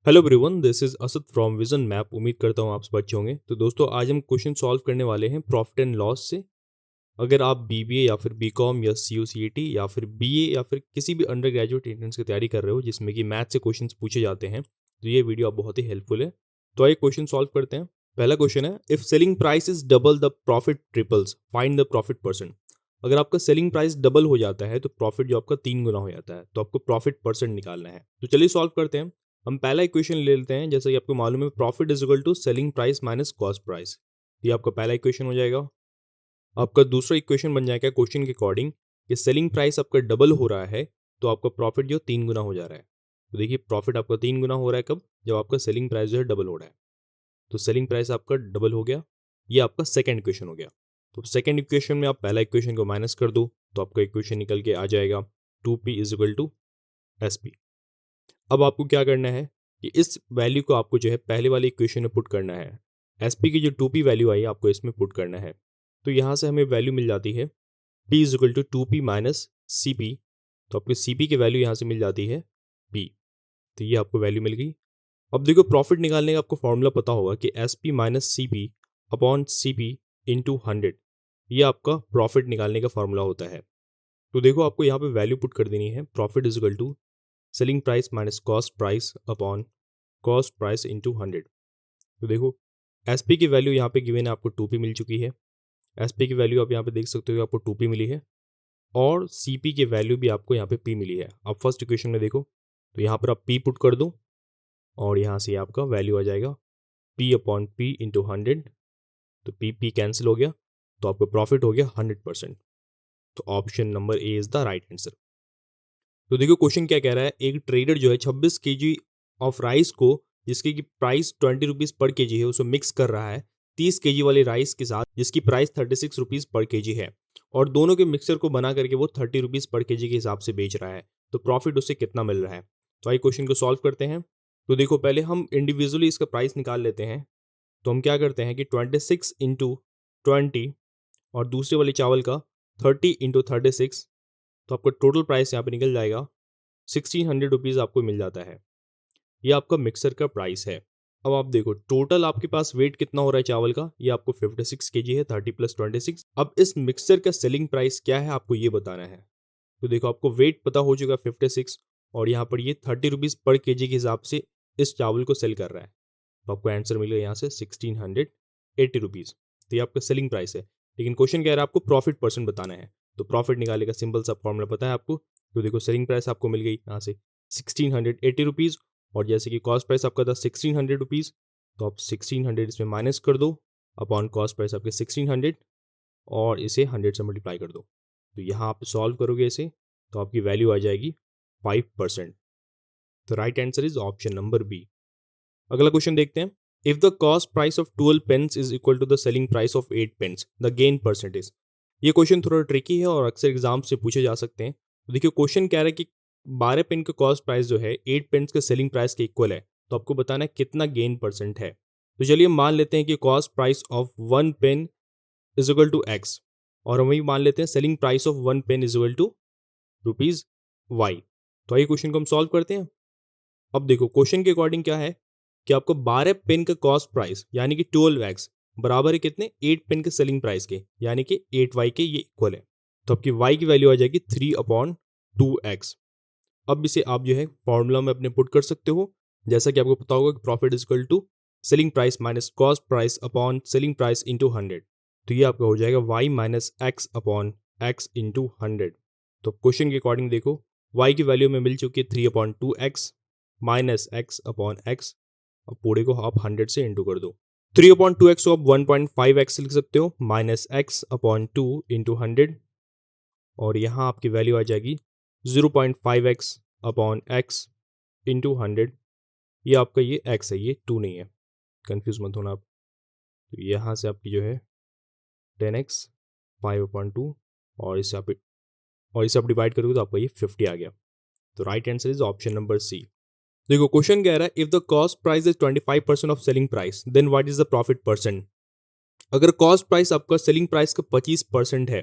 Hello everyone, this is Asad from vision map. उम्मीद करता हूँ आप सब अच्छे होंगे। तो दोस्तों, आज हम क्वेश्चन सॉल्व करने वाले हैं प्रॉफिट एंड लॉस से। अगर आप बीबीए या फिर बीकॉम या सीयूसीईटी या फिर बीए या फिर किसी भी अंडर ग्रेजुएट एंट्रेंस की तैयारी कर रहे हो जिसमें कि मैथ से क्वेश्चंस पूछे जाते हैं, तो ये वीडियो आप बहुत ही हेल्पफुल है। तो आइए क्वेश्चन सॉल्व करते हैं। पहला क्वेश्चन है, if selling price is double the profit triples, find the profit percent. अगर आपका सेलिंग प्राइस डबल हो जाता है तो प्रॉफिट जो आपका 3 गुना हो जाता है, तो आपको प्रॉफिट परसेंट निकालना है। तो चलिए सॉल्व करते हैं। हम पहला इक्वेशन ले लेते हैं। जैसे कि आपको मालूम है, profit is equal to selling price minus cost price. ये आपका पहला इक्वेशन हो जाएगा। आपका दूसरा इक्वेशन बन जाएगा क्वेश्चन के अकॉर्डिंग कि सेलिंग प्राइस आपका डबल हो रहा है तो आपका प्रॉफिट जो 3 गुना हो जा रहा है। तो देखिए, प्रॉफिट आपका 3 गुना हो रहा है कब? जब आपका सेलिंग प्राइस जो है डबल हो रहा है। तो सेलिंग प्राइस आपका डबल हो गया। ये आपका सेकंड इक्वेशन हो गया। तो सेकंड इक्वेशन में आप पहला इक्वेशन को माइनस कर दो तो आपका इक्वेशन निकल के आ जाएगा 2p is equal to SP। अब आपको क्या करना है कि इस वैल्यू को आपको जो है पहले वाले इक्वेशन में पुट करना है। SP की जो 2p वैल्यू आई आपको इसमें पुट करना है। तो यहाँ से हमें वैल्यू मिल जाती है p is equal to 2p minus CP। तो आपको CP की वैल्यू यहाँ से मिल जाती है p। तो ये आपको वैल्यू मिल गई। अब देखो, प्रॉफिट निकालने का आपको फॉर्मूला पता होगा कि SP minus CP upon CP into 100। ये आपका प्रॉफिट निकालने का फॉर्मूला होता है। तो देखो, आपको यहाँ पे वैल्यू पुट कर देनी है। Profit is equal to selling price minus cost price upon cost price into 100। तो देखो, SP की वैल्यू यहाँ पे गिवन है, आपको 2p मिल चुकी है। SP की वैल्यू आप यहाँ पे देख सकते हो, आपको 2p मिली है। और CP की वैल्यू भी आपको यहाँ पे p मिली है। अब फर्स्ट इक्वेशन में देखो, तो यहाँ पर आप p पुट कर दो और यहाँ से आपका वैल्यू आ जाएगा p अपॉन p इंटू 100। तो p कैंसिल हो गया, तो आपका प्रॉफिट हो गया 100%। तो option number A is the right answer. तो देखो, क्वेश्चन क्या कह रहा है। एक ट्रेडर जो है 26 केजी ऑफ राइस को, जिसकी की प्राइस 20 रुपीज पर केजी है, उसको मिक्स कर रहा है 30 केजी वाले राइस के साथ जिसकी प्राइस 36 रुपीज पर केजी है, और दोनों के मिक्सचर को बना करके वो 30 रुपीज पर केजी के हिसाब से बेच रहा है। तो प्रॉफिट उससे कितना मिल रहा है? तो आइए क्वेश्चन को सॉल्व करते हैं। तो देखो, पहले हम इंडिविजुअली इसका प्राइस निकाल लेते हैं। तो हम क्या करते हैं कि 26 इंटू 20 और दूसरे वाले चावल का 30 इंटू 36। तो आपका टोटल प्राइस यहाँ पे निकल जाएगा 1600 रुपीज़ आपको मिल जाता है। ये आपका मिक्सर का प्राइस है। अब आप देखो, टोटल आपके पास वेट कितना हो रहा है चावल का? ये आपको 56 केजी है, 30 प्लस 26। अब इस मिक्सर का सेलिंग प्राइस क्या है आपको ये बताना है। तो देखो, आपको वेट पता हो चुका 56 और यहाँ पर ये 30 रुपीज़ पर केजी के हिसाब से इस चावल को सेल कर रहा है। तो आपको आंसर मिलेगा यहाँ से 1680 रुपीज़। तो ये आपका सेलिंग प्राइस है। लेकिन क्वेश्चन कह रहा है आपको प्रॉफिट परसेंट बताना है। तो प्रॉफिट निकालने का सिंपल सा फॉर्मूला पता है आपको। तो देखो, सेलिंग प्राइस आपको मिल गई यहाँ से 1680 रुपीज़, और जैसे कि कॉस्ट प्राइस आपका था 1600 रुपीज़। तो आप 1600 इसमें माइनस कर दो अपॉन कॉस्ट प्राइस आपके 1600, और इसे 100 से मल्टीप्लाई कर दो। तो यहाँ आप सॉल्व करोगे इसे, तो आपकी वैल्यू आ जाएगी 5%। तो right answer is option number B. अगला क्वेश्चन देखते हैं। If the cost price of 12 pens is equal to the selling price of 8 pens, the gain percentage. ये क्वेश्चन थोड़ा ट्रिकी है और अक्सर एग्जाम से पूछे जा सकते हैं। तो देखिए, क्वेश्चन कह रहा है कि 12 पेन का कॉस्ट प्राइस जो है 8 पेन्स के सेलिंग प्राइस के इक्वल है, तो आपको बताना है कितना गेन परसेंट है। तो चलिए मान लेते हैं कि cost price of 1 pen is equal to x, और हम वही मान लेते हैं selling price of 1 pen is equal to rupees y. तो आइए क्वेश्चन को हम सॉल्व करते हैं। अब देखो, क्वेश्चन के अकॉर्डिंग क्या है कि आपको 12 पेन का कॉस्ट प्राइस यानी कि 12x बराबर है कितने? 8 पेन के सेलिंग प्राइस के, यानी कि 8y के, ये इक्वल है। तो आपकी y की वैल्यू आ जाएगी 3/2x। अब इसे आप जो है फॉर्मूला में अपने पुट कर सकते हो। जैसा कि आपको पता होगा कि profit is equal to selling price minus cost price upon selling price into 100। तो ये आपका हो जाएगा y minus x upon x into 100। तो क्वेश्चन के अकॉर्डिंग देखो, y की वैल्यू में मिल चुकी है 3/2x minus x upon x. अब पूरे को आप 100 से इंटू कर दो। 3/2x को आप 1.5x लिख सकते हो, माइनस एक्स अपॉन 2 इंटू 100, और यहाँ आपकी वैल्यू आ जाएगी 0.5x अपॉन एक्स इंटू 100। ये आपका ये x है, ये 2 नहीं है, कंफ्यूज मत होना आप। तो यहाँ से आपकी जो है 10x 5/2, और इसे आप डिवाइड करोगे तो आपका ये 50 आ गया। तो right answer is option number C. देखो, क्वेश्चन कह रहा है if the cost price is 25% of selling price then what is the profit percent. अगर कॉस्ट प्राइस आपका सेलिंग प्राइस का 25% है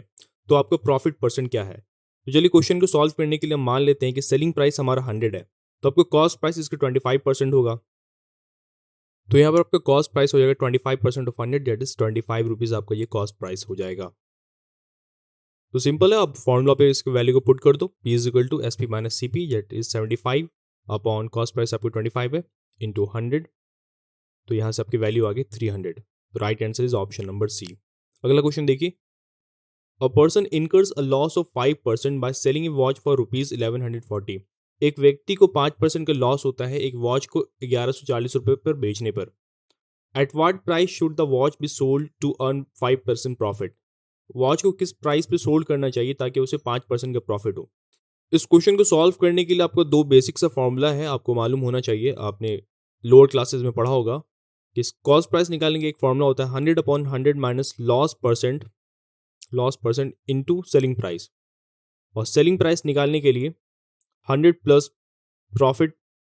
तो आपका प्रॉफिट परसेंट क्या है? तो चलिए क्वेश्चन को सॉल्व करने के लिए हम मान लेते हैं कि सेलिंग प्राइस हमारा 100 है, तो आपका कॉस्ट प्राइस इसका 25% होगा। तो यहाँ पर आपका कॉस्ट प्राइस हो जाएगा 25% ऑफ 100, दैट इज 25 रुपीज़ आपका ये कॉस्ट प्राइस हो जाएगा। तो सिंपल है, आप फॉर्मूला पे इसके वैल्यू को पुट कर दो, P is equal to S P minus C P, that is 75 upon cost price आपको 25 है इंटू 100, तो यहाँ से आपकी वैल्यू आ गई 300। तो right answer is option number C. अगला क्वेश्चन देखिए, a person incurs a loss of 5% by selling a watch for rupees 1140। एक व्यक्ति को 5% का लॉस होता है एक वॉच को 1140 रुपये पर बेचने पर। At what price should the watch be sold to earn 5% profit. Watch को किस प्राइस पे सोल्ड करना चाहिए ताकि उसे 5% का प्रॉफिट हो। इस क्वेश्चन को सॉल्व करने के लिए आपको दो बेसिक सा फॉर्मूला है, आपको मालूम होना चाहिए, आपने लोअर क्लासेस में पढ़ा होगा कि कॉस्ट प्राइस निकालने का एक फॉर्मूला होता है 100 upon 100 minus loss percent into selling price, और सेलिंग प्राइस निकालने के लिए 100 plus profit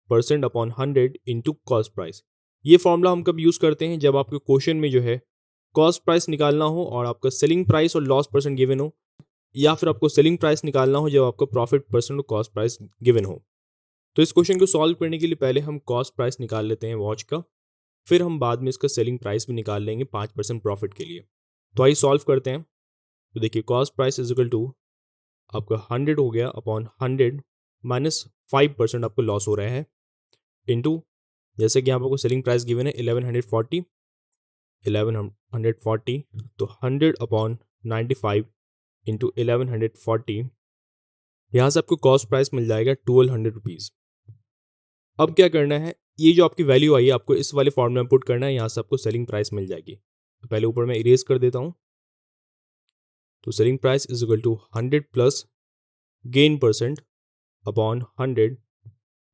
percent upon 100 into cost price. ये फॉर्मूला हम कब यूज करते हैं, जब आपके क्वेश्चन में जो है कॉस्ट प्राइस निकालना हो और आपका सेलिंग प्राइस और लॉस परसेंट गिवन हो, या फिर आपको सेलिंग प्राइस निकालना हो जब आपका प्रॉफिट परसेंट और कॉस्ट प्राइस गिवन हो। तो इस क्वेश्चन को सॉल्व करने के लिए पहले हम कॉस्ट प्राइस निकाल लेते हैं वॉच का, फिर हम बाद में इसका सेलिंग प्राइस भी निकाल लेंगे 5% प्रॉफिट के लिए। तो आइए सॉल्व करते हैं। तो देखिए, cost price is equal to आपका 100 हो गया अपॉन 100 माइनस 5% आपको लॉस हो रहा है इंटू, जैसे कि यहाँ पर आपको सेलिंग प्राइस गिवन है 1140 तो 100 अपॉन 95 इंटू 1140, यहाँ से आपको कॉस्ट प्राइस मिल जाएगा 1200 रुपीज़। अब क्या करना है, ये जो आपकी वैल्यू आई है आपको इस वाले फॉर्मूला में पुट करना है, यहाँ से आपको सेलिंग प्राइस मिल जाएगी। तो पहले ऊपर मैं इरेज कर देता हूँ। तो selling price is equal to 100 plus gain percent upon 100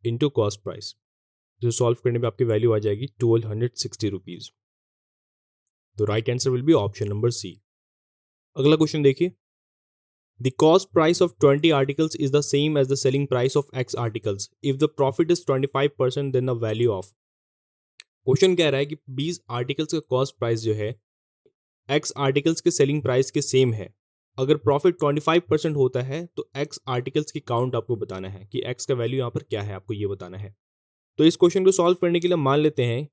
into cost price, जो सॉल्व करने पे आपकी वैल्यू आ जाएगी 1260 रुपीज़। तो right answer will be option number C. अगला क्वेश्चन देखिए, the cost price of 20 articles is the same as the selling price of X articles. If the profit is 25%, then the value of। Question कह रहा है कि 20 articles का cost price जो है X articles के सेलिंग प्राइस के same है। अगर प्रॉफिट 25% होता है तो X आर्टिकल्स की काउंट आपको बताना है कि X का वैल्यू यहाँ पर क्या है, आपको ये बताना है। तो इस क्वेश्चन को सॉल्व करने के लिए मान लेते हैं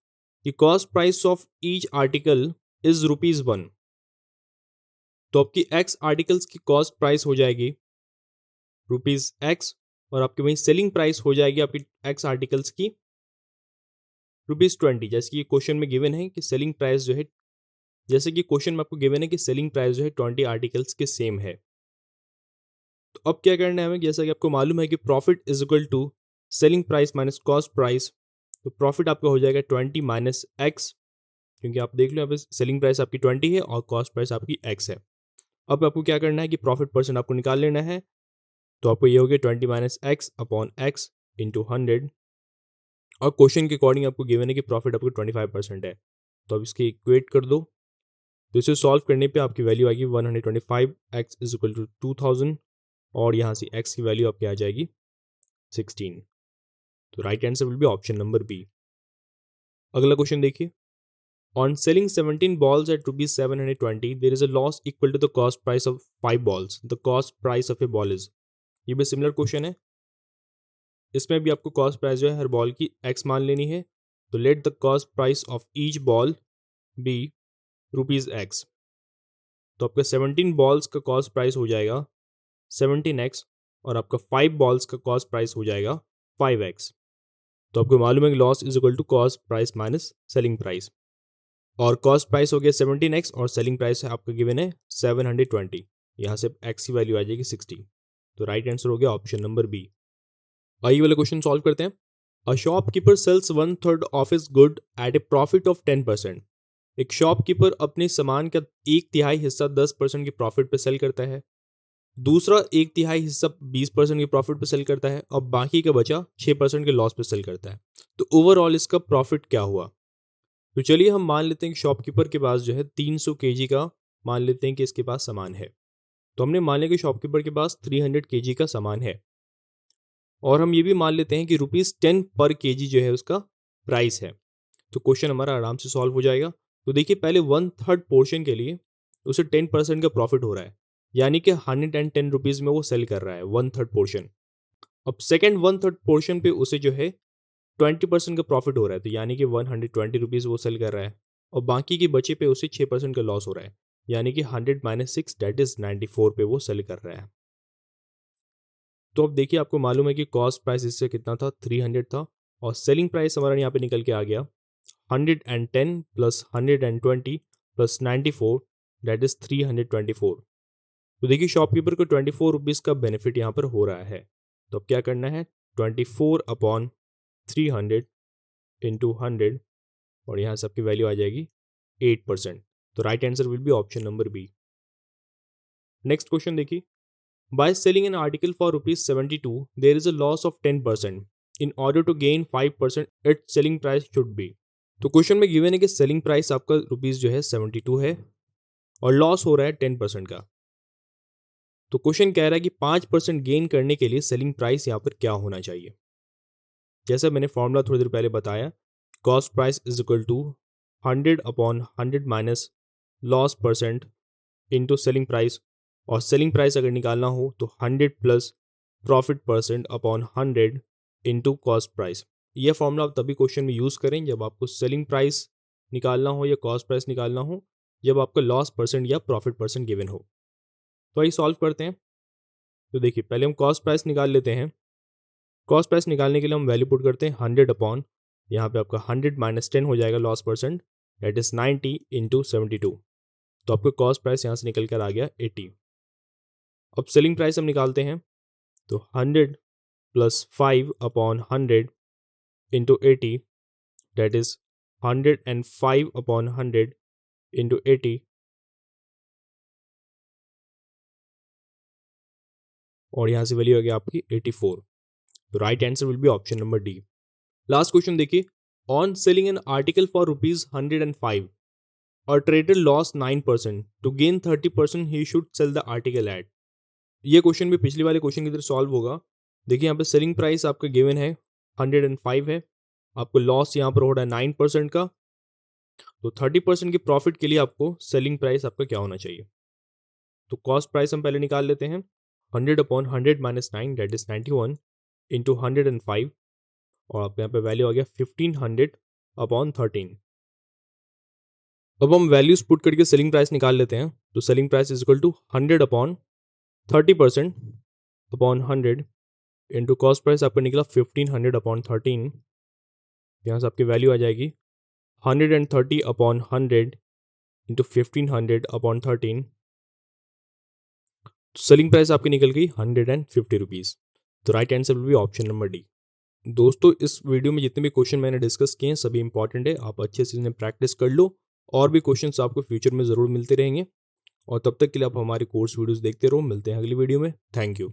कि cost price of each article is ₹1। तो आपकी X आर्टिकल्स की कॉस्ट प्राइस हो जाएगी ₹X, और आपकी वही सेलिंग प्राइस हो जाएगी आपकी X आर्टिकल्स की ₹20। जैसे कि क्वेश्चन में गिवन है कि सेलिंग प्राइस जो है, जैसे कि क्वेश्चन में आपको गिवन है कि सेलिंग प्राइस जो है 20 आर्टिकल्स के सेम है। तो अब क्या करना है हमें, जैसा कि आपको मालूम है कि profit is equal to selling price minus cost price. तो प्रॉफिट आपका हो जाएगा 20 माइनस एक्स, क्योंकि आप देख लो यहाँ पे सेलिंग प्राइस आपकी 20 है और कॉस्ट प्राइस आपकी एक्स है। अब आपको क्या करना है कि प्रॉफिट परसेंट आपको निकाल लेना है। तो आपको ये हो गया 20 minus x upon x into 100, और क्वेश्चन के अकॉर्डिंग आपको गिवन है कि प्रॉफिट आपको 25% है। तो अब इसकी इक्वेट कर दो। तो इसे सॉल्व करने पे आपकी वैल्यू आएगी 125, एक्स इज इक्वल टू 2000, और यहाँ से एक्स की वैल्यू आपकी आ जाएगी 16। तो right answer will be option number B. अगला क्वेश्चन देखिए, on selling 17 balls at ₹720, there is a loss equal to the cost price of 5 balls. The cost price of a ball is। ये भी similar question है, इसमें भी आपको cost price जो है हर बॉल की एक्स मान लेनी है। तो let the cost price of each ball be ₹X। तो आपका 17 बॉल्स का कॉस्ट प्राइस हो जाएगा 17x, और आपका 5 बॉल्स का कॉस्ट प्राइस हो जाएगा 5x। तो आपको मालूम है कि loss is equal to cost price minus selling price, और कॉस्ट प्राइस हो गया 17x और सेलिंग प्राइस है आपका गिवन है 720, यहाँ से x की वैल्यू आ जाएगी 60। तो राइट आंसर हो गया ऑप्शन नंबर बी। आइए वाला क्वेश्चन सॉल्व करते हैं। A shopkeeper sells 1/3 of his good at a profit of 10%। एक शॉपकीपर अपने सामान का 1/3 हिस्सा 10% के प्रॉफिट पे सेल करता है, दूसरा 1/3 हिस्सा 20% के प्रॉफिट पे सेल करता है, और बाकी का बचा 6% के लॉस पे सेल करता है। तो ओवरऑल इसका प्रॉफिट क्या हुआ। तो चलिए हम मान लेते हैं कि शॉपकीपर के पास जो है 300 kg का, मान लेते हैं कि इसके पास सामान है। तो हमने मान लिया कि शॉपकीपर के पास 300 kg का सामान है, और हम ये भी मान लेते हैं कि ₹10 पर kg जो है उसका प्राइस है। तो क्वेश्चन हमारा आराम से सॉल्व हो जाएगा। तो देखिए, पहले 1/3 पोर्शन के लिए उसे 10% का प्रॉफिट हो रहा है, यानी कि 110 रुपीज़ में वो सेल कर रहा है 1/3 पोर्शन। अब सेकेंड 1/3 पोर्शन पे उसे जो है 20% का प्रॉफिट हो रहा है, तो यानी कि 120 रुपीज़ वो सेल कर रहा है, और बाकी की बचे पे उसे 6% का लॉस हो रहा है, यानी कि 100 माइनस 6 दैट इज 94 पे वो सेल कर रहा है। तो अब देखिए, आपको मालूम है कि कॉस्ट प्राइस इससे कितना था, 300 था, और सेलिंग प्राइस हमारा यहाँ पे निकल के आ गया 110 प्लस 120 प्लस 94 दैट इज 324। तो देखिए, शॉपकीपर को 24 रुपीज़ का बेनिफिट यहाँ पर हो रहा है। तो अब क्या करना है, 24 अपॉन 300 इंटू 100, और यहाँ से आपकी वैल्यू आ जाएगी 8%। तो right answer will be option number B. Next question देखिए, by selling an article for ₹72 there is a loss of 10%। In order to gain 5% its selling price should be. तो question में गिवन है कि selling price आपका rupees जो है 72 है और लॉस हो रहा है 10% का। तो क्वेश्चन कह रहा है कि 5% गेन करने के लिए सेलिंग प्राइस यहाँ पर क्या होना चाहिए। जैसा मैंने फॉर्मूला थोड़ी देर पहले बताया, cost price is equal to 100 upon 100 minus loss percent into selling price, और सेलिंग प्राइस अगर निकालना हो तो 100 plus profit percent upon 100 into cost price. यह फॉर्मूला आप तभी क्वेश्चन में यूज़ करें जब आपको सेलिंग प्राइस निकालना हो या कॉस्ट प्राइस निकालना हो, जब आपका लॉस परसेंट या प्रॉफिट परसेंट गिवन हो। तो आइए सॉल्व करते हैं। तो देखिए, पहले हम कॉस्ट प्राइस निकाल लेते हैं। कॉस्ट प्राइस निकालने के लिए हम वैल्यू पुट करते हैं 100 अपॉन, यहाँ पे आपका 100 माइनस 10 हो जाएगा loss percent, that is 90 into 72। तो आपको कॉस्ट प्राइस यहाँ से निकल कर आ गया 80। अब सेलिंग प्राइस हम निकालते हैं, तो 100 plus 5 upon 100 into 80 that is 105 upon 100 into 80, और यहाँ से वैल्यू आ गया आपकी 84। तो right answer will be option number D. Last question देखिए, on selling an article for ₹105 और trader loss 9%, to gain 30% he should sell the article at. ये question भी पिछले वाले क्वेश्चन की तरह सॉल्व होगा। देखिए, यहाँ पे सेलिंग प्राइस आपका गिवन है 105 है, आपको लॉस यहाँ पर हो रहा है 9% का, तो 30% के प्रॉफिट के लिए आपको सेलिंग प्राइस आपका क्या होना चाहिए। तो कॉस्ट प्राइस हम पहले निकाल लेते हैं, 100 upon 100 minus 9 that is 91 into 105, और आपके यहाँ पे वैल्यू आ गया 1500 अपॉन 13। अब हम वैल्यूज पुट करके सेलिंग प्राइस निकाल लेते हैं। तो selling price is equal to 100 upon 30% upon 100 into cost price आपका निकला 1500 अपॉन 13। यहाँ से आपकी वैल्यू आ जाएगी 130 अपॉन 100 इंटू 1500 अपॉन 13। तो सेलिंग प्राइस आपकी निकल गई 150 रुपीज़। तो right answer will be option number D. दोस्तों, इस वीडियो में जितने भी क्वेश्चन मैंने डिस्कस किए हैं सभी इंपॉर्टेंट है, आप अच्छे से इन्हें प्रैक्टिस कर लो, और भी क्वेश्चंस आपको फ्यूचर में ज़रूर मिलते रहेंगे। और तब तक के लिए आप हमारे कोर्स वीडियोस देखते रहो। मिलते हैं अगली वीडियो में। Thank you.